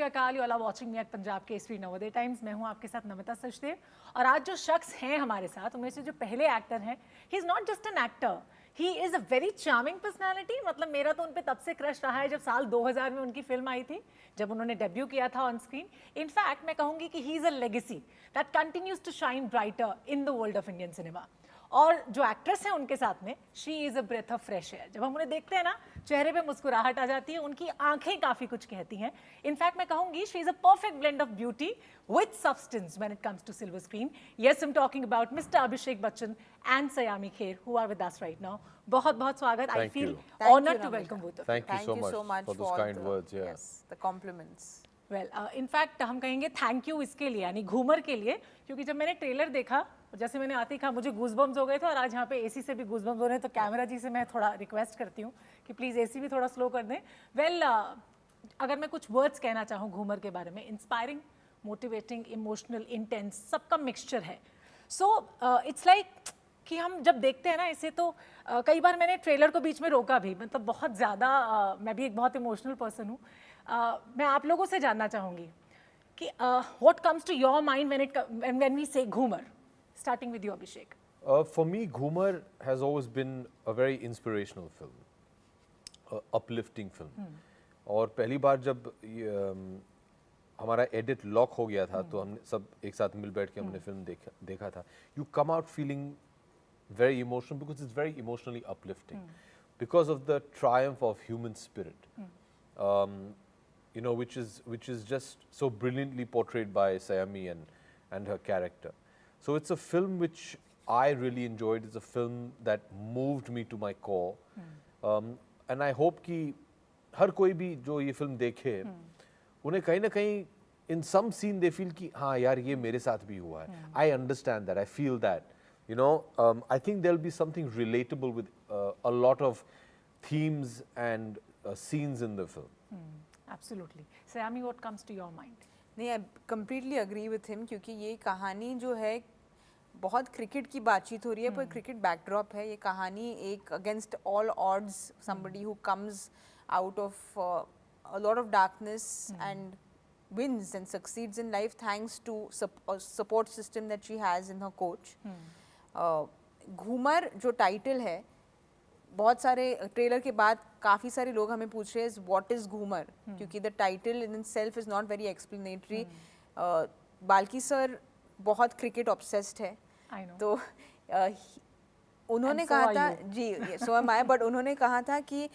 अकाल, you are watching me at Punjab Kesari Navodaya Times. मैं हूं आपके साथ नमिता सचदेव, और आज जो शख्स हैं हमारे साथ, उनमें से जो पहले एक्टर हैं, he is not just an actor, he is a very charming personality. मतलब मेरा तो उन पर तब से क्रश रहा है जब साल 2000 में उनकी फिल्म आई थी, जब उन्होंने डेब्यू किया था ऑन स्क्रीन। इनफैक्ट मैं कहूँगी कि he is a legacy that continues to shine brighter in the world of Indian cinema. और जो एक्ट्रेस है उनके साथ में, she is a breath of fresh air. जब हम उन्हें देखते हैं ना, चेहरे पे मुस्कुराहट आ जाती है, उनकी आंखें काफ़ी कुछ कहती हैं। इनफैक्ट मैं कहूँगी she is a perfect blend of beauty with substance when it comes to silver screen. Yes, I am talking about mister Abhishek Bachchan and Saiyami Kher, who are with us right now. बहुत बहुत स्वागत। I feel honoured to welcome both of you. Thank you so much for those kind words. Yeah. Yes, the compliments. Well in fact हम कहेंगे thank you इसके लिए, यानी घूमर के लिए, क्योंकि जब मैंने ट्रेलर देखा, जैसे मैंने आते ही कहा मुझे गूज़बम्स हो गए थे, और आज यहाँ पे एसी से भी गूज़बम्स हो रहे हैं। तो कैमरा जी से मैं थोड़ा रिक्वेस्ट करती हूँ कि प्लीज़ एसी भी थोड़ा स्लो कर दें। वेल अगर मैं कुछ वर्ड्स कहना चाहूँ घूमर के बारे में, इंस्पायरिंग, मोटिवेटिंग, इमोशनल, इंटेंस, सबका मिक्सचर है। सो इट्स लाइक कि हम जब देखते हैं ना इसे, तो कई बार मैंने ट्रेलर को बीच में रोका भी, मतलब बहुत ज़्यादा मैं भी एक बहुत इमोशनल पर्सन हूँ। मैं आप लोगों से जानना चाहूँगी कि what comes to your mind when we say Ghoomar, starting with you Abhishek. For me, Ghumar has always been a very inspirational film, a uplifting film. और पहली बार जब हमारा एडिट लॉक हो गया था, तो हमने सब एक साथ मिल बैठ के हमने फिल्म देखा था। You come out feeling very emotional because it's very emotionally uplifting because of the triumph of human spirit. You know, which is just so brilliantly portrayed by Sayami and her character. So it's a film which I really enjoyed. It's a film that moved me to my core. And I hope कि हर कोई भी जो ये film देखे, उन्हें कहीं ना कहीं in some scene they feel कि हाँ यार ये मेरे साथ भी हुआ है. I understand that. I feel that. You know, I think there'll be something relatable with a lot of themes and scenes in the film. Absolutely. Sayami, what comes to your mind? नहीं, I completely agree with him, क्योंकि ये कहानी जो है बहुत cricket की बातचीत हो रही है, पर क्रिकेट बैकड्रॉप है। ये कहानी एक against all odds, somebody who comes out of a lot of darkness and wins and succeeds in life thanks to a support system that she has in her coach. Ghoomar जो title है, बहुत सारे trailer के बाद काफ़ी सारे लोग हमें पूछ रहे हैं व्हाट इज़ घूमर, क्योंकि the title in self is not very explanatory. Balki sir बहुत क्रिकेट ऑब्सेस्ड है, तो उन्होंने कहा था जी, सो एम आई, बट उन्होंने कहा था कि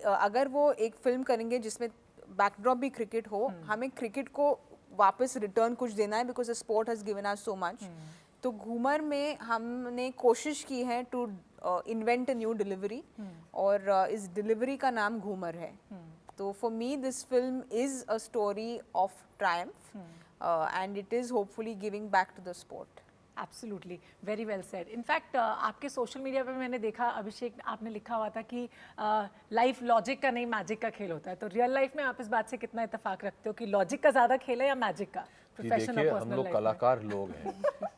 अगर वो एक फिल्म करेंगे जिसमें बैकड्रॉप भी क्रिकेट हो, हमें क्रिकेट को वापस रिटर्न कुछ देना है, because the sport has given us so much. तो घूमर में हमने कोशिश की है to invent a new delivery, और इस डिलीवरी का नाम घूमर है। तो for me this film is a story of triumph, and it is hopefully giving back to the sport. Absolutely, very well said. In fact आपके सोशल मीडिया पे मैंने देखा अभिषेक, आपने लिखा हुआ था कि लाइफ लॉजिक का नहीं मैजिक का खेल होता है। तो रियल लाइफ में आप इस बात से कितना इत्तेफाक रखते हो कि लॉजिक का ज़्यादा खेल है या मैजिक का? देखिए, हम लोग कलाकार लोग हैं,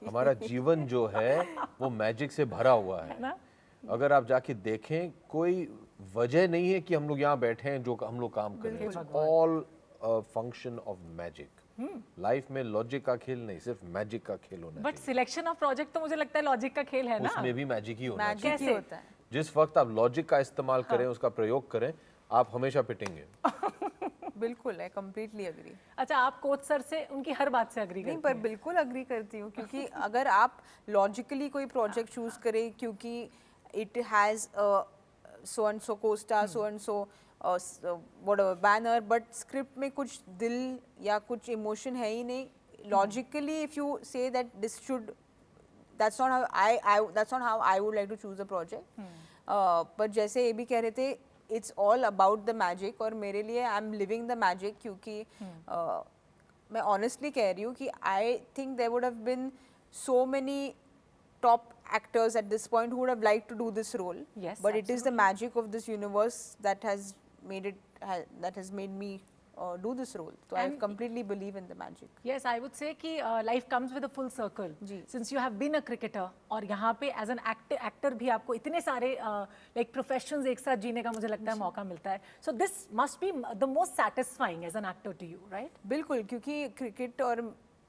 हमारा जीवन जो है वो मैजिक से भरा हुआ है ना? अगर आप जाके देखें, कोई वजह नहीं है कि हम लोग यहाँ बैठे हैं जो हम लोग काम कर रहे हैं। All function of magic. Life में लॉजिक का खेल नहीं, सिर्फ मैजिक का खेल होना चाहिए। बट सिलेक्शन ऑफ प्रोजेक्ट तो मुझे लगता है लॉजिक का खेल है ना? उसमें भी मैजिक ही होना चाहिए। मैजिक ही होता है। जिस वक्त आप लॉजिक का इस्तेमाल करें, उसका प्रयोग करें, आप हमेशा पिटेंगे। बिल्कुल, आई कम्प्लीटली अग्री। अच्छा, आप कोच सर से उनकी हर बात से अग्री करती हैं? नहीं, पर बिल्कुल अग्री करती हूँ, क्योंकि अगर आप लॉजिकली कोई प्रोजेक्ट चूज करें, क्योंकि it has so and so Costa, so and so whatever banner, but script में कुछ दिल या कुछ इमोशन है ही नहीं। Logically if you say that this should, that's not how I would like to choose a project. पर जैसे ये भी कह रहे थे, it's all about the magic, और मेरे लिए I'm living the magic, क्योंकि मैं honestly कह रही हूँ कि I think there would have been so many top actors at this point who would have liked to do this role. Yes, but it is the magic of this universe that has made me do this role. So I And- completely believe in the magic. Yes, I would say कि life comes with a full circle. Ji. Since you have been a cricketer और यहाँ पे as an actor भी आपको इतने सारे like professions एक साथ जीने का मुझे लगता है मौका मिलता है. So this must be the most satisfying as an actor to you, right? बिल्कुल, क्योंकि क्रिकेट और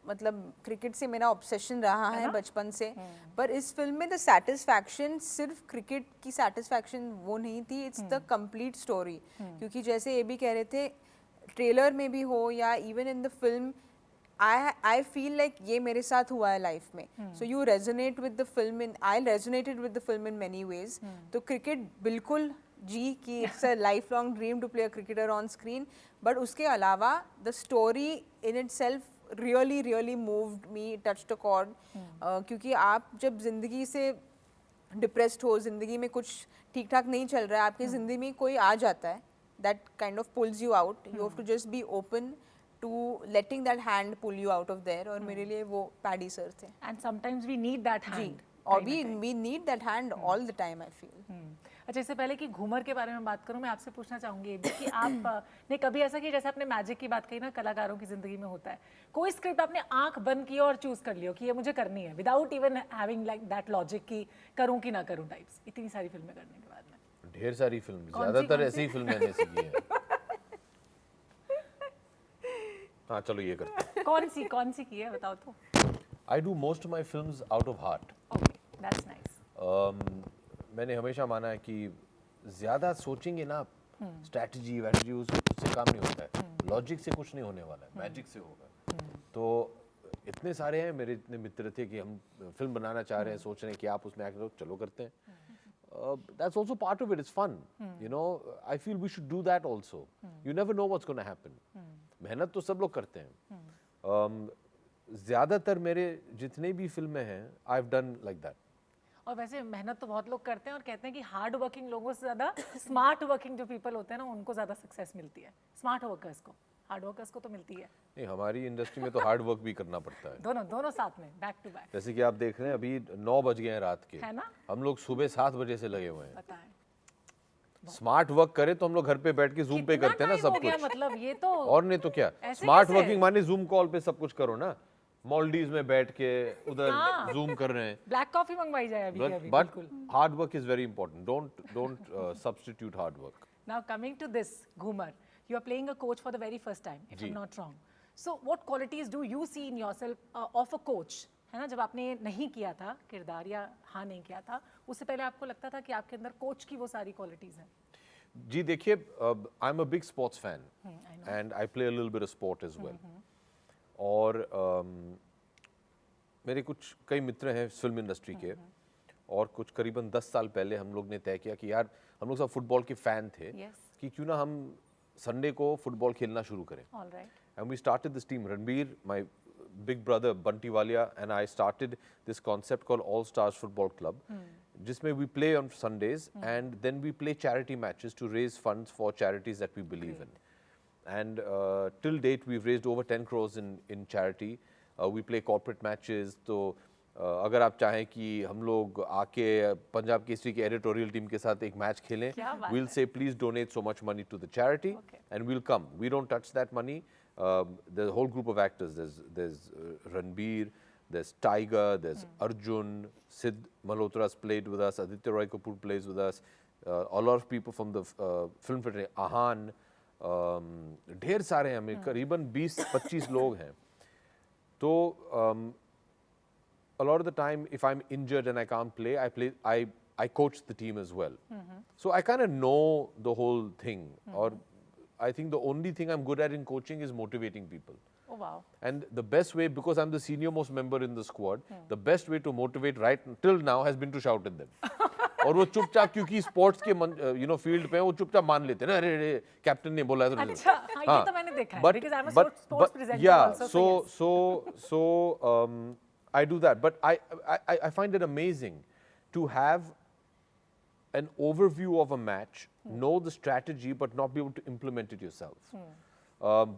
मतलब क्रिकेट से मेरा ऑब्सेशन रहा है बचपन से, पर इस फिल्म में द सेटिस्फैक्शन सिर्फ क्रिकेट की सेटिस्फैक्शन वो नहीं थी, इट्स द कंप्लीट स्टोरी. क्योंकि जैसे ये भी कह रहे थे, ट्रेलर में भी हो या even in the film, I feel like ये मेरे साथ हुआ है लाइफ में. So you resonate with the film in, I resonated with the film in many ways. तो क्रिकेट बिल्कुल जी कि it's a lifelong dream to play a cricketer on screen, but उसके अलावा the story in itself really moved me, touched a chord. क्योंकि आप जब जिंदगी से डिप्रेस्ड हो, जिंदगी में कुछ ठीक ठाक नहीं चल रहा है, आपकी जिंदगी में कोई आ जाता है that kind of pulls you out. You have to just be open to letting that hand pull you out of there. और मेरे लिए वो पैडी सर थे. And sometimes we need that जी, hand. और we need that hand all the time, I feel. अच्छा, इससे पहले कि घूमर के बारे में बात करूं, मैं आपसे पूछना चाहूंगी ये भी कि आप ने कभी ऐसा किया, जैसे आपने मैजिक की बात कही ना, कलाकारों की जिंदगी में होता है, कोई स्क्रिप्ट आपने आंख बंद की और चूज कर लियो कि ये मुझे करनी है without even having like that logic कि करूं कि ना करूं टाइप्स, इतनी सारी फिल्में करने के बाद में? ढेर सारी फिल्म, कौन सी, ज्यादातर कौन ऐसी ही फिल्म मैंने सीखी है. हाँ चलो ये करते हैं. कौन सी की है बताओ तो. I do most of my films out of heart. Okay, that's nice. मैंने हमेशा माना है कि ज़्यादा सोचेंगे ना, स्ट्रैटेजी वैटेजी उससे काम नहीं होता है. लॉजिक से कुछ नहीं होने वाला है, मैजिक से होगा. तो इतने सारे हैं मेरे, इतने मित्र थे कि हम फिल्म बनाना चाह रहे हैं, सोच रहे हैं कि आप उसमें एक्ट करो, चलो करते हैं. That's also part of it. It's fun. You know, I feel we should do that also. You never know what's going to happen. मेहनत तो सब लोग करते हैं. ज़्यादातर मेरे जितने भी फिल्में हैं, I've done like that. और वैसे मेहनत तो बहुत लोग करते हैं और कहते हैं कि हार्ड वर्किंग लोगों से ज़्यादा स्मार्ट वर्किंग जो पीपल होते हैं ना, उनको ज़्यादा सक्सेस मिलती है. स्मार्ट वर्कर्स को, हार्ड वर्कर्स को तो मिलती है. नहीं, हमारी इंडस्ट्री में तो हार्ड वर्क भी करना पड़ता है. दोनों साथ में, बैक टू बैक. जैसे कि आप देख रहे हैं अभी 9 बज गए हैं रात के, है ना? हम लोग सुबह 7 बजे से लगे हुए हैं. बताएं. स्मार्ट वर्क करें तो हम लोग घर पे बैठ के जूम पे कितना करते हैं ना time हो सब गया, कुछ. मतलब ये तो और नहीं तो क्या. ऐसे स्मार्ट कैसे? वर्किंग माने जूम कॉल पे सब कुछ करो ना. मॉलडीव्स में बैठ के उधर जूम कर रहे हैं. ब्लैक कॉफी मंगवाई जाए अभी के अभी. बट बिल्कुल. Hard work is very important. Don't substitute hard work. Now coming to this, Ghumar, you are playing a coach for the very first time, if जी. I'm not wrong. So what qualities do you see in yourself of a coach? है ना, जब आपने नहीं किया था किरदार या हाँ नहीं किया था, उससे पहले आपको लगता था कि आपके अंदर कोच की वो सारी क्वालिटीज हैं. जी देखिए, I am a big sports fan I know. And I play a little bit of sport as well. और मेरे कुछ कई मित्र हैं फिल्म इंडस्ट्री के, और कुछ करीबन 10 साल पहले हम लोग ने तय किया कि यार हम लोग सब फुटबॉल के फ़ैन थे, Yes. कि क्यों ना हम संडे को फुटबॉल खेलना शुरू करें. All right. And we started this team. Ranbir, my big brother Bunty Walia, and I started this concept called All Stars Football Club, जिसमें we play on Sundays and then we play charity matches to raise funds for charities that we believe in. And till date we've raised over 10 crores in charity. We play corporate matches. तो अगर आप चाहें कि हम लोग आके पंजाब केसरी के editorial team के साथ एक मैच खेलें, क्या बात we'll say please donate so much money to the charity, Okay. and we'll come. We don't touch that money. There's a whole group of actors. There's Ranbir, there's Tiger, there's Arjun, Sid Malhotra's played with us, Aditya Roy Kapoor plays with us, a lot of people from the film fraternity, Ahan, ढेर सारे हैं, हमें करीबन 20-25 लोग हैं. तो a lot of the time if I'm injured and I can't play, I coach the team as well. So I kind of know the whole thing. Or I think the only thing I'm good at in coaching is motivating people. Oh wow. And the best way, because I'm the senior most member in the squad, the best way to motivate right till now has been to shout at them. और वो चुपचाप, क्योंकि sports के field पे वो चुपचाप मान लेते हैं ना, अरे कैप्टन ने बोला है तो. अच्छा, हाँ, ये तो मैंने देखा है, because I'm a sports presenter yeah, also, so I do that, but I find it amazing to have an overview of a match, know the strategy, but not be able to implement it yourself.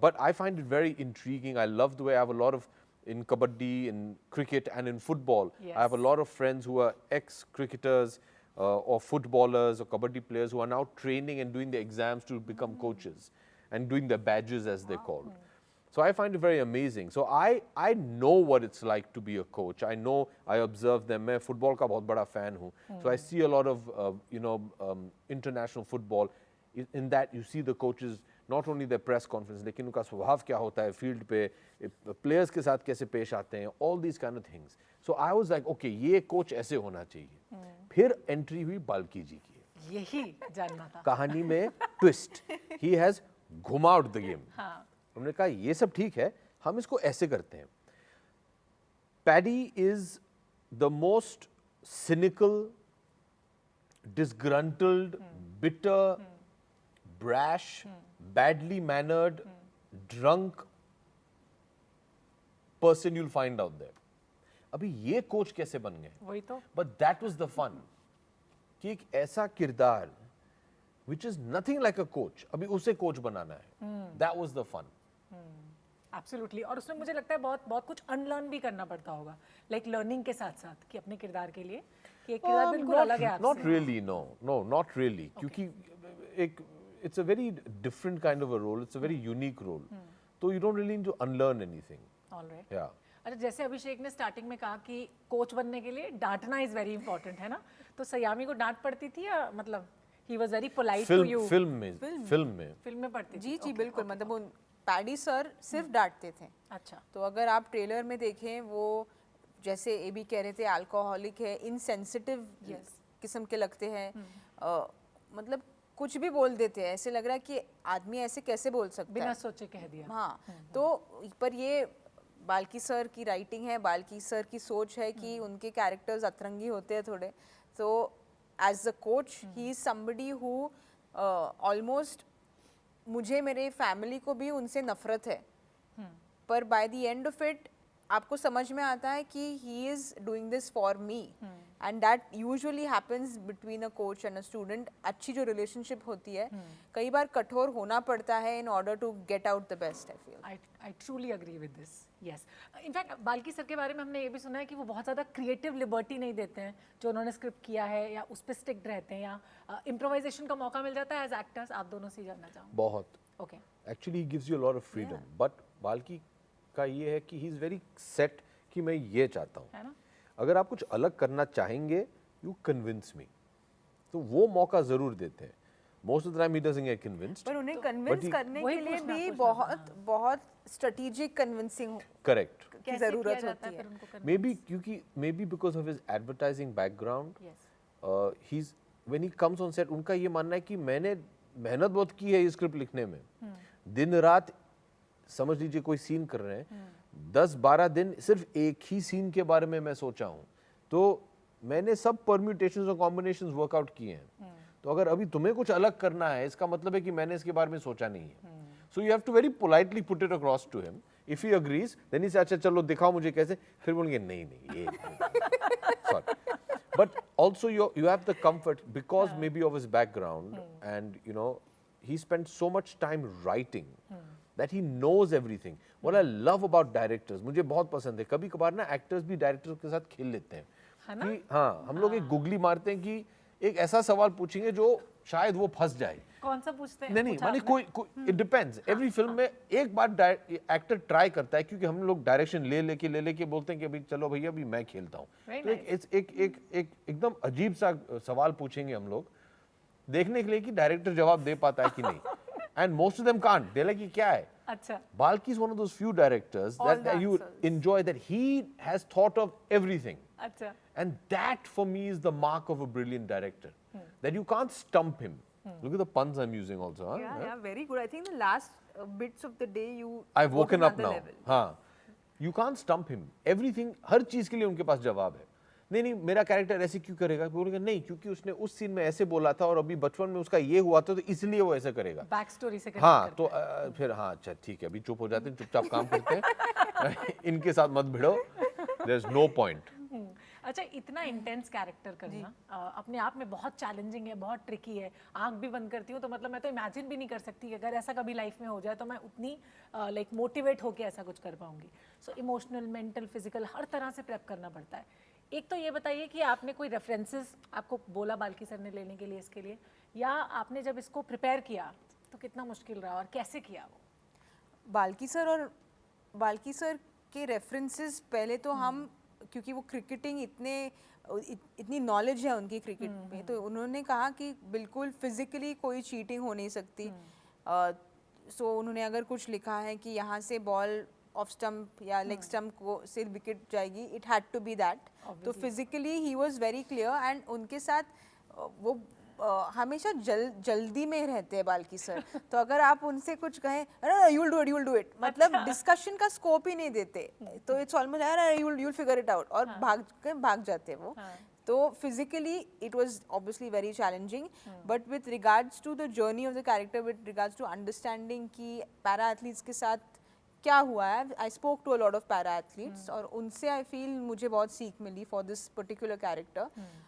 But I find it very intriguing. I love the way I have a lot of, in kabaddi, in cricket, and in football. Yes. I have a lot of friends who are ex-cricketers or footballers or kabaddi players who are now training and doing the exams to become coaches. and doing the badges as they're called. So I find it very amazing. So I know what it's like to be a coach. I know, I observe them. मैं football का बहुत बड़ा fan हूँ. So I see a lot of international football. In that you see the coaches not only their press conference, लेकिन उनका स्वभाव क्या होता है field पे, players के साथ कैसे पेश आते हैं, all these kind of things. So I was like, okay, ये coach ऐसे होना चाहिए. फिर entry हुई बाल्की जी की. यही जानना था. कहानी में twist. He has घुमाउट the game. हाँ. हमने कहा ये सब ठीक है, हम इसको ऐसे करते हैं. Paddy is the most cynical, disgruntled, bitter, brash, badly mannered, drunk person you'll find out there. अभी ये कोच कैसे बन गए? वही तो. But that was the fun. कि एक ऐसा किरदार which is nothing like a coach, अभी उसे कोच बनाना है. That was the fun. Absolutely. और उसमें मुझे लगता है बहुत कुछ अनलर्न भी करना पड़ता होगा, लाइक लर्निंग के साथ साथ कि अपने किरदार के लिए कि एक किरदार बिल्कुल अलग है आपसे. Not really, no, not really. क्योंकि एक it's a very different kind of a role. It's a very unique role. So you don't really need to unlearn anything. All right. Yeah. अच्छा, जैसे अभिषेक ने स्टार्टिंग में कहा कि कोच बनने के लिए डांटना इज वेरी इंपॉर्टेंट है ना, तो सयामी को डांट पड़ती थी या मतलब he was very polite to you? Film में पड़ती थी. जी जी बिल्कुल. मतलब वो पैडी सर सिर्फ डांटते थे. अच्छा. तो अगर आप ट्रेलर में देखें, वो जैसे ए बी कह रहे थे, अल्कोहलिक है, इनसेंसिटिव किस्म के लगते हैं. मतलब कुछ भी बोल देते हैं, ऐसे लग रहा है कि आदमी ऐसे कैसे बोल सकता है, बिना सोचे कह दिया. हाँ. तो पर ये बाल्की सर की राइटिंग है, बाल्की सर की सोच है कि उनके कैरेक्टर्स अतरंगी होते हैं थोड़े. तो as a coach he is somebody who almost, मुझे मेरे फैमिली को भी उनसे नफरत है, पर by the end of it आपको समझ में आता है कि he is doing this for me. And that usually happens between a coach and a student. अच्छी जो रिलेशनशिप होती है, कई बार कठोर होना पड़ता है in order to get out the best. I feel I truly agree with this. Yes. In fact, Balki sir के बारे में हमने ये भी सुना है कि वो बहुत ज़्यादा क्रिएटिव लिबर्टी नहीं देते हैं जो उन्होंने स्क्रिप्ट किया है, या उस पर स्टिक रहते हैं, या इम्प्रोवाइजेशन का मौका मिल जाता है एज एक्टर्स. आप दोनों से जानना चाहूँगा. बहुत. Okay. Actually he gives you a lot of freedom. But Balki का ये है कि he is very set कि मैं ये चाहता हूँ. है ना? अगर आप कुछ अलग करना चाहेंगे, you convince me. तो वो मौका ज़रूर देते हैं. Most of the time he doesn't get convinced. पर उन्हें कन्विंस करने वही के लिए पूछना, भी पूछना, बहुत स्ट्रेटेजिक कन्विंसिंग Correct. की कैसे जरूरत किया जाता होती है है. फिर उनको convince? Maybe because of his advertising background, Yes. when he comes on set, उनका ये मानना है कि मैंने मेहनत बहुत की है ये स्क्रिप्ट लिखने में. दिन रात समझ लीजिए कोई सीन कर रहे हैं, 10-12 दिन सिर्फ एक ही सीन के बारे में मैं सोचा हूँ. तो मैंने सब परम्यूटेशंस और कॉम्बिनेशंस वर्कआउट किए हैं. तो अगर अभी तुम्हें कुछ अलग करना है, इसका मतलब है कि मैंने इसके बारे में सोचा नहीं है. So you have to very politely put it across to him. If he agrees then he से अच्छा चलो दिखाओ मुझे कैसे. फिर बोलेंगे नहीं ये sorry. But also you have the comfort because maybe of his background and he spent so much time writing that he knows everything. What I love about directors, मुझे बहुत पसंद है, कभी कभार ना एक्टर्स भी डायरेक्टर्स के साथ खेल लेते हैं कि हाँ हम लोग एक गुगली मारते हैं कि एक ऐसा सवाल पूछेंगे जो शायद वो फंस जाए. कौन सा पूछते हैं? नहीं माने कोई इट डिपेंड्स. एवरी फिल्म में एक बार एक्टर ट्राई करता है, क्योंकि हम लोग डायरेक्शन ले लेके बोलते हैं कि अभी चलो भैया अभी मैं खेलता हूँ. तो एक एकदम अजीब सा सवाल पूछेंगे हम लोग देखने के लिए कि डायरेक्टर जवाब दे पाता है कि नहीं. And most of them can't. They like कि क्या है. अच्छा. Balki is one of those few directors that you enjoy, that he has thought of everything. अच्छा. And that for me is the mark of a brilliant director. That you can't stump him. Look at the puns I'm using also. Huh? Yeah, very good. I think the last bits of the day you I've go to woken up another now. level. हाँ. You can't stump him. Everything, हर चीज के लिए उनके पास जवाब है. नहीं मेरा character ऐसे क्यों करेगा. बोलेगा नहीं क्योंकि उसने उस सीन में ऐसे बोला था और अभी बचपन में उसका ये हुआ था तो इसलिए वो ऐसे करेगा. बैक स्टोरी से हाँ तो फिर हाँ अच्छा ठीक है अभी चुप हो जाते हैं, चुपचाप काम करते हैं. इनके साथ मत भिड़ो. There is no point. अच्छा, इतना इंटेंस कैरेक्टर करना अपने आप में बहुत चैलेंजिंग है, बहुत ट्रिकी है. आंख भी बंद करती हूँ तो मतलब मैं तो इमेजिन भी नहीं कर सकती कि अगर ऐसा कभी लाइफ में हो जाए तो मैं उतनी लाइक मोटिवेट होके ऐसा कुछ कर पाऊंगी. सो इमोशनल, मेंटल, फिजिकल हर तरह से प्रेप करना पड़ता है. एक तो ये बताइए कि आपने कोई रेफरेंसेस आपको बोला बाल्की सर ने लेने के लिए इसके लिए, या आपने जब इसको प्रिपेयर किया तो कितना मुश्किल रहा और कैसे किया वो? बाल्की सर के रेफरेंसेस पहले तो हम, क्योंकि वो क्रिकेटिंग इतनी नॉलेज है उनकी क्रिकेट में, तो उन्होंने कहा कि बिल्कुल फिजिकली कोई चीटिंग हो नहीं सकती। सो उन्होंने अगर कुछ लिखा है कि यहाँ से बॉल ऑफ स्टंप या लेग स्टंप को से विकेट जाएगी, it had to be that. तो फिजिकली ही वाज वेरी क्लियर, एंड उनके साथ वो हमेशा जल्दी में रहते हैं बाल्की सर। तो अगर आप उनसे कुछ कहें, अरे यू विल डू इट, मतलब डिस्कशन का स्कोप ही नहीं देते। तो इट्स ऑलमोस्ट अरे you will figure it out, और भाग जाते वो। तो physically it was obviously very challenging, but with regards to the journey of the character, with regards to understanding कि para athletes के साथ क्या हुआ है, I spoke to a lot of para athletes, और उनसे I feel मुझे बहुत सीख मिली for this particular character,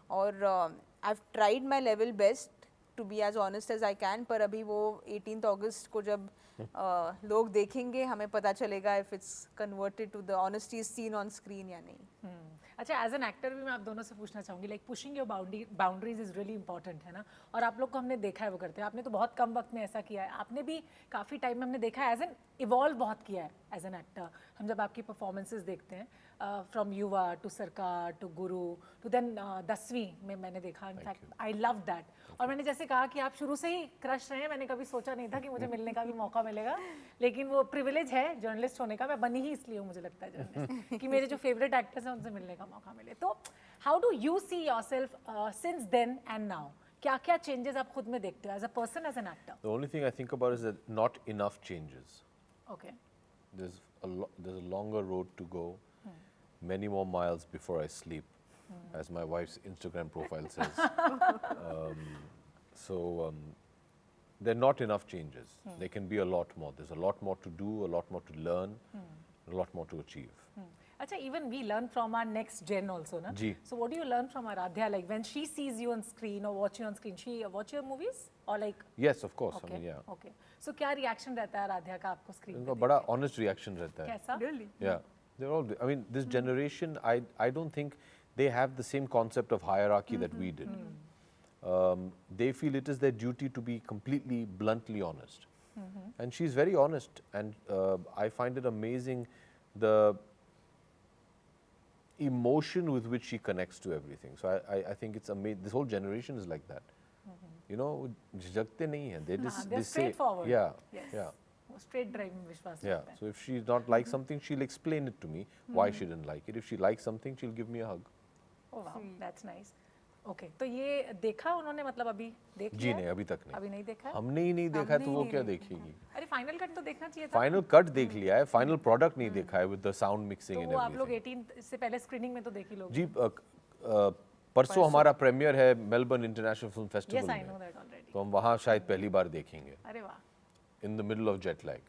और I've tried my level best to be as honest as I can, पर अभी वो 18th August को जब लोग देखेंगे, हमें पता चलेगा if it's converted to the honesty is seen on screen या नहीं। अच्छा, एज एन एक्टर भी मैं आप दोनों से पूछना चाहूँगी, like pushing your boundaries is really important, है ना? और आप लोग को हमने देखा है वो करते हैं, आपने तो बहुत कम वक्त में ऐसा किया है, आपने भी काफ़ी टाइम में हमने देखा है एज एन इवॉल्व बहुत किया है एज एन एक्टर। हम जब आपकी परफॉर्मेंसेज देखते हैं, फ्रॉम युवा टू सरकार टू गुरु टू देन 10वीं में मैंने देखा, इनफैक्ट आई लव दैट। और मैंने जैसे कहा कि आप शुरू से ही क्रश रहे हैं, मैंने कभी सोचा नहीं था कि मुझे मिलने का भी मौका मिलेगा, लेकिन वो प्रिविलेज है जर्नलिस्ट होने का। मैं बनी ही इसलिए हूँ, मुझे लगता है जर्नलिस्ट, कि मेरे जो फेवरेट एक्टर्स हैं उनसे मिलने का मौका मिले। तो how do you see yourself since then and now? क्या क्या चेंजेस आप खुद में देखते हो as a person, as an actor? The only thing I think about is that not enough changes. Okay, There's a longer road to go, many more miles before I sleep, as my wife's Instagram profile says. So there are not enough changes. There can be a lot more. There's a lot more to do, a lot more to learn, a lot more to achieve. अच्छा, even we learn from our next gen also, na? जी. So what do you learn from Aradhya? Like when she sees you on screen or watch you on screen, she watch your movies or like? Yes, of course. Okay, I mean, yeah. okay. So क्या reaction रहता है आराध्या का आपको screen उनका पे बड़ा honest reaction रहता देख है. के? कैसा? Really? Yeah, they're all. I mean, this generation, I don't think they have the same concept of hierarchy that we did. They feel it is their duty to be completely, bluntly honest, and she's very honest. And I find it amazing the emotion with which she connects to everything. So I think it's amazing. This whole generation is like that. You know, झिझकते नहीं हैं. They just they're they say, straightforward. yeah, Yes. yeah. वो straight drive में विश्वास Yeah, रखते हैं। so if she's not like something, she'll explain it to me why she didn't like it. If she likes something, she'll give me a hug. Oh wow, that's nice. Okay, तो ये देखा उन्होंने, मतलब अभी देख जी लिया नहीं, है? अभी तक नहीं. अभी नहीं देखा है? हमने ही नहीं देखा तो वो क्या देखेगी? अरे फाइनल कट तो देखना चाहिए था। फाइनल कट देख लिया है, फाइनल प्रोडक्ट नहीं देखा है with the sound mixing तो and वो आप लोग everything. 18 इससे पहले स्क्रीनिंग में तो देखी लोग। जी, परसों हमारा प्रीमियर है Melbourne international film Yes, festival I know में, that already. तो हम वहाँ शायद पहली बार देखेंगे. अरे वाह। In the middle of jet lag.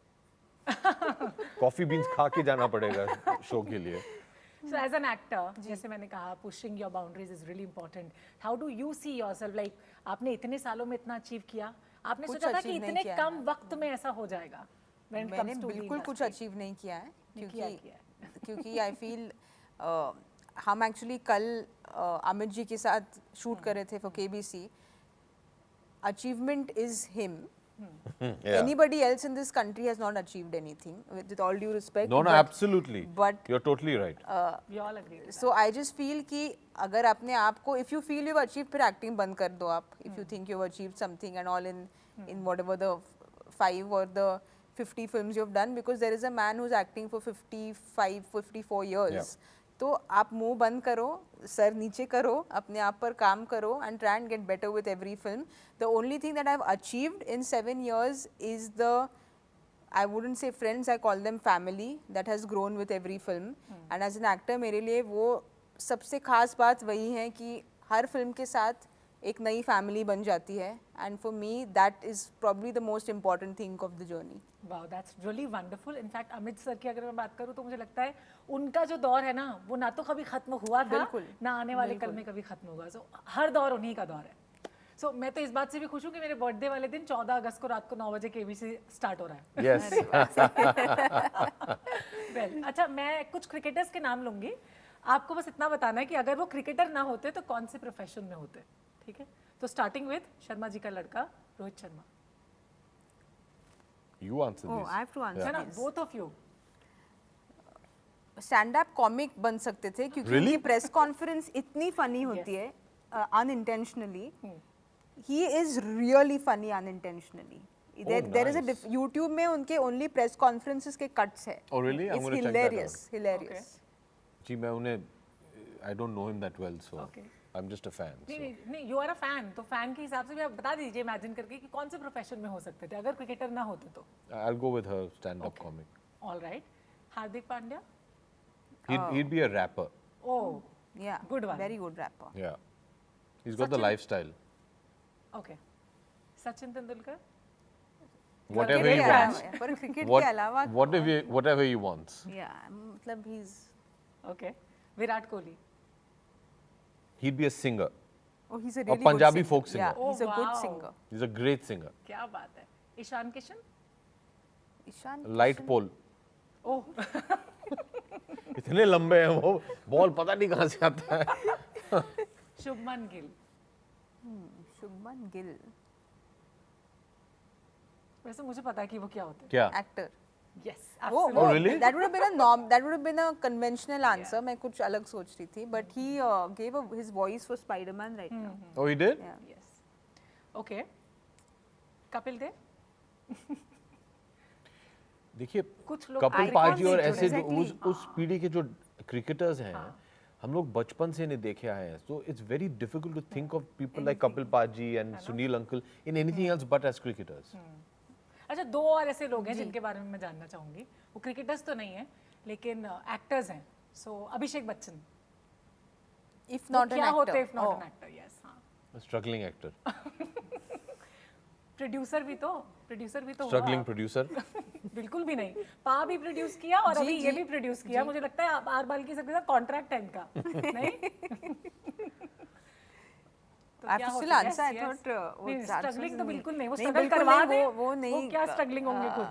Coffee beans खा के जाना पड़ेगा शो के लिए. So as an actor, जैसे मैंने कहा, pushing your boundaries is really important. How do you see yourself? Like आपने इतने सालों में इतना अचीव किया, आपने कुछ सोचा था कि achieve नहीं इतने किया कम वक्त में ऐसा हो जाएगा? When it मैंने comes to the बिल्कुल कुछ industry. अचीव नहीं किया है, नहीं किया क्योंकि आई फील हम एक्चुअली कल अमित जी के साथ शूट कर रहे थे for KBC. Achievement is him. Yeah. Anybody else in this country has not achieved anything, with all due respect. No, but- absolutely. but You're totally right. We all agree with that. So I just feel कि अगर अपने आप को, if you feel you've achieved, फिर acting बंद कर दो आप. If you think you've achieved something and all in whatever the 5 or the 50 films you've done, because there is a man who's acting for 55, 54 years. Yeah. तो आप मुंह बंद करो, सर नीचे करो, अपने आप पर काम करो and try and get better with every film. The only thing that I've achieved in 7 years is I wouldn't say friends, I call them family that has grown with every film. And as an actor मेरे लिए वो सबसे खास बात वही है कि हर film के साथ एक नई फैमिली बन जाती है. And for me that is probably the most important thing of the journey. Wow, that's really wonderful. In fact, Amit sir की अगर मैं बात करूँ तो मुझे लगता है उनका जो दौर है ना, वो ना तो कभी खत्म हुआ था, बिल्कुल, ना आने वाले कल में कभी खत्म होगा. So हर दौर उन्हीं का दौर है. So मैं तो इस बात से भी खुश हूँ कि मेरे बर्थडे वाले दिन 14 अगस्त को रात को 9 बजे केबीसी स्टार्ट हो रहा है. Yes. Well, अच्छा, मैं कुछ क्रिकेटर्स के नाम लूंगी, आपको बस इतना बताना है कि अगर वो क्रिकेटर ना होते तो कौन से प्रोफेशन में होते. ठीक है, तो स्टार्टिंग विद शर्मा जी का लड़का Rohit Sharma. You answer Oh, these. I have to answer है ना, these. both of you. Stand up comic बन सकते थे क्योंकि Really? उनकी प्रेस कॉन्फ्रेंस इतनी फनी होती है अनइंटेंशनली ही is really funny unintentionally there is a nice. YouTube में उनके ओनली प्रेस कॉन्फ्रेंसेस के कट्स है Oh, really? I'm it's gonna check that hilarious hilarious जी मैं उन्हें I don't know him that well, so Okay. I'm just a fan. नहीं So. नहीं नहीं, यू आर अ फैन, तो फैन के हिसाब से भी आप बता दीजिए इमेजिन करके कि कौन से प्रोफेशन में हो सकते थे अगर क्रिकेटर ना होते तो. I'll go with her stand-up comic. All right. Hardik Pandya. He'd be a rapper. ओह या Good one. Very good wrapper Yeah. He's got the Sachin? lifestyle. Okay. Sachin Tendulkar. Whatever he Cricket wants. पर क्रिकेट What, के अलावा whatever he wants. या मतलब he is okay. Virat Kohli. He'd be a singer. oh he's a Or really Punjabi good folk singer. Yeah, singer. Oh, he's a good wow. singer. He's a great singer. क्या बात है. Ishan Kishan. Ishan Light pole. ओह. इतने लंबे हैं वो ball पता नहीं कहाँ से आता है. शुभमन गिल. शुभमन गिल वैसे मुझे पता है कि वो क्या होते हैं. क्या? Actor yes. वो Oh, really? that would have been a norm that would have been a conventional answer मैं कुछ अलग सोच रही थी but he gave his voice for Spider-Man right now Oh, he did? yeah yes. Okay. Kapil Dev. देखिए कुछ लोग कपिल icons पाजी और हैं, ऐसे जो exactly. उस पीढ़ी के जो क्रिकेटर्स हैं हम लोग बचपन से इन्हें देखे आए हैं so it's very difficult to think of people like Kapil पाजी and Sunil uncle in anything else but as cricketers. अच्छा, दो और ऐसे लोग हैं जिनके बारे में मैं जानना चाहूंगी. वो क्रिकेटर्स तो नहीं है लेकिन एक्टर्स हैं. सो अभिषेक बच्चन. if not क्या an होते actor if not oh an actor. Yes. हाँ. स्ट्रगलिंग एक्टर, प्रोड्यूसर भी तो हुआ. Struggling producer. बिल्कुल भी नहीं. पा भी प्रोड्यूस किया और अभी ये भी प्रोड्यूस किया. मुझे लगता है आर बाल्की सबके साथ कॉन्ट्रैक्ट है इनका. नहीं. I have to still answer I thought वो स्ट्रगलिंग तो बिल्कुल नहीं. वो नहीं, स्ट्रगल बिल्कुल करवा नहीं, दे. वो नहीं वो क्या स्ट्रगलिंग होंगे खुद.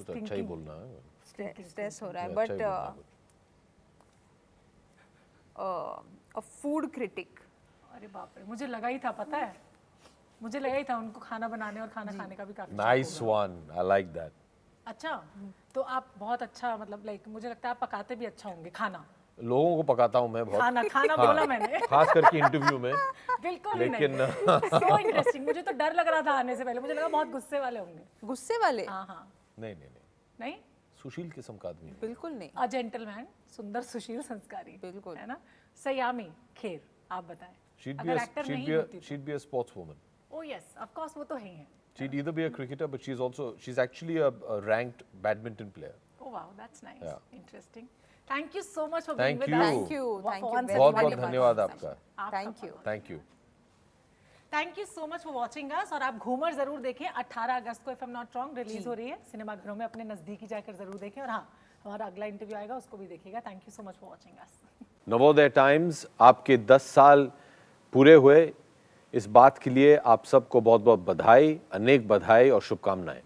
तो अच्छा ही बोलना है. स्ट्रेस हो रहा है अच्छा ही but बोलना है कुछ. a food critic अरे बाप रे, मुझे लगा ही था. पता है, मुझे लगा ही था उनको खाना बनाने और खाना खाने का भी काफी शौक Nice होगा. one, I like that. अच्छा, तो आप बहुत अच्छा मतलब लाइक मुझे लगता है आप पकाते भी अच्छा होंगे खाना. लोगों को पकाता हूँ मैं बहुत. खाना बोला मैंने. खास करके इंटरव्यू में. बिल्कुल भी लेकिन नहीं. So interesting. मुझे तो डर लग रहा था आने से पहले. मुझे लगा बहुत गुस्से वाले होंगे. गुस्से वाले हाँ हाँ. नहीं नहीं. सुशील किस्म का आदमी है. बिल्कुल नहीं अ जेंटलमैन, सुंदर सुशील संस्कारी. बिल्कुल. है ना. सयामी खेर, आप बताएं. She'd अगर एक्टर नहीं होती तो. she'd be a sportswoman. Oh yes, of course वो तो है ही है. She'd either be a cricketer, but she's actually a ranked badminton player. Oh wow, that's nice. Yeah. Interesting. Thank you so much for Thank being with you. us. thank you Once very बहुत much. बहुत धन्यवाद आपका. आपका thank you Thank you. Thank you so much for watching us. और आप घूमर जरूर देखें. 18 अगस्त को if I am not wrong release हो रही है. सिनेमाघरों में अपने नजदीकी जाकर जरूर देखें. और हाँ, हमारा अगला इंटरव्यू आएगा, उसको भी देखिएगा. Thank you so much for watching us. Navodaya times आपके 10 साल पूरे हुए. इस बात के लिए आप सबको बहुत बहुत बधाई, अनेक बधाई और शुभकामनाएं.